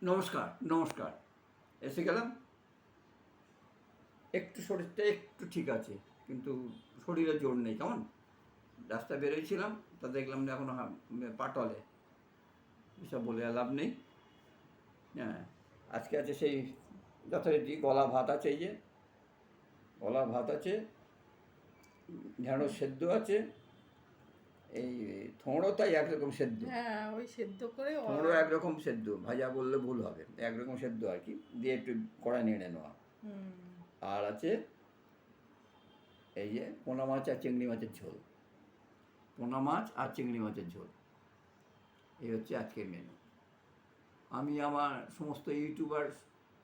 নমস্কার নমস্কার। এসে গেলাম। একটু শরীরটা একটু ঠিক আছে, কিন্তু শরীরে জোর নেই। কেমন রাস্তা বেরোয়ছিলাম, তা দেখলাম যে এখনো পাটলে। এসব বলে আর লাভ নেই। হ্যাঁ, আজকে আছে সেই যথারীতি গলা ভাত আছে, এই যে গলা ভাত আছে, ঢেঁড়স সেদ্ধ আছে, এই থোঁড়ও তাই একরকম সেদ্ধ। হ্যাঁ, ওই সেদ্ধ করে থোঁড়ও একরকম সেদ্ধ, ভাজা বললে ভুল হবে, একরকম সেদ্ধ আর কি, দিয়ে একটু কড়া নেড়ে নেওয়া। আর আছে এই যে পোনা মাছ আর চিংড়ি মাছের ঝোল। পোনা মাছ আর চিংড়ি মাছের ঝোল, এই হচ্ছে আজকের মেনু। আমি আমার সমস্ত ইউটিউবার,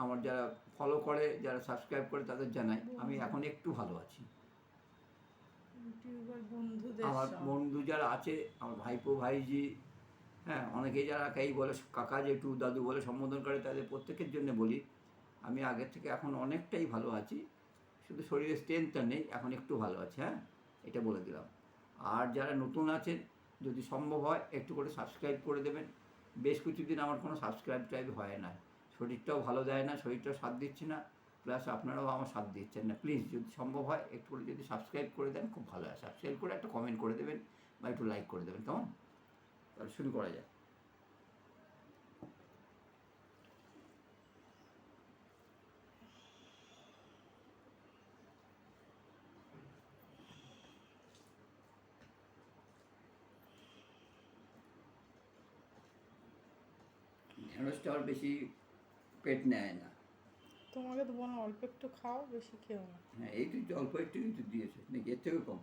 আমার যারা ফলো করে, যারা সাবস্ক্রাইব করে, তাদের জানাই আমি এখন একটু ভালো আছি। ইউটিউবার বন্ধুদের আমার সব বন্ধু যারা আছে, আমার ভাইপো ভাইজি, হ্যাঁ, অনেকেই যারা কাই বলে, কাকা জেঠু দাদু বলে সম্বোধন করে, তাদের প্রত্যেকের জন্য বলি আমি আগের থেকে এখন অনেকটাই ভালো আছি। শুধু শরীরের স্ট্রেংথটা নেই, এখন একটু ভালো আছে। হ্যাঁ, এটা বলে দিলাম। আর যারা নতুন আছেন, যদি সম্ভব হয় একটু করে সাবস্ক্রাইব করে দেবেন। বেশ কিছুদিন আমার কোনো সাবস্ক্রাইব টাইব হয় না, শরীরটাও ভালো দেয় না, শরীরটাও সাথ দিচ্ছে না, প্লাস আপনারাও আমার সাথ দিচ্ছেন না। প্লিজ যদি সম্ভব হয় একটু করে যদি সাবস্ক্রাইব করে দেন, খুব ভালো হয়। সাবস্ক্রাইব করে একটা কমেন্ট করে দেবেন বা একটু লাইক করে দেবেন। কেমন? তাহলে শুরু করা যায়। ঢেঁড়সটা আর বেশি পেট নেয় না। তোমাকে তো বলো অল্প একটু খাও, বেশি খেও না। হ্যাঁ, এই তো অল্প একটু কিন্তু দিয়েছে, নাকি এর থেকে কম?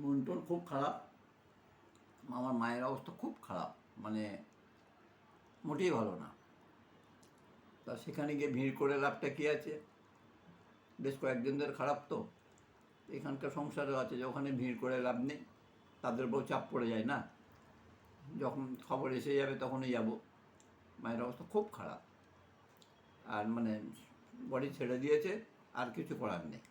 মন টন খুব খারাপ। আমার মায়ের অবস্থা খুব খারাপ, মানে মোটেই ভালো না। তা সেখানে গিয়ে ভিড় করে লাভটা কী আছে? বেশ কয়েকদিন ধরে খারাপ তো। এখানকার সংসারও আছে যে ওখানে ভিড় করে লাভ নেই, তাদের উপর চাপ পড়ে যায় না। যখন খবর এসে যাবে তখনই যাব। মায়ের অবস্থা খুব খারাপ, আর মানে বডি ছেড়ে দিয়েছে, আর কিছু করার নেই।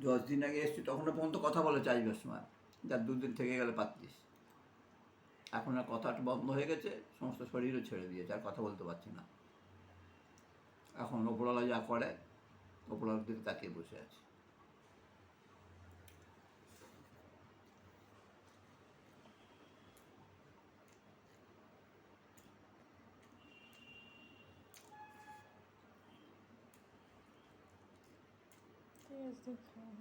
দশ দিন আগে এসছি, তখনও পর্যন্ত কথা বলে চাইবার সময়, যার দুদিন থেকে গেলে পাচ্ছিস। এখন আর কথাটা বন্ধ হয়ে গেছে, সমস্ত শরীরও ছেড়ে দিয়েছে, আর কথা বলতে পারছি না। এখন ওপরওয়ালা যা করে, ওপরওয়ালার দিকে তাকিয়ে বসে আছে। ঠিক আছে, খাও।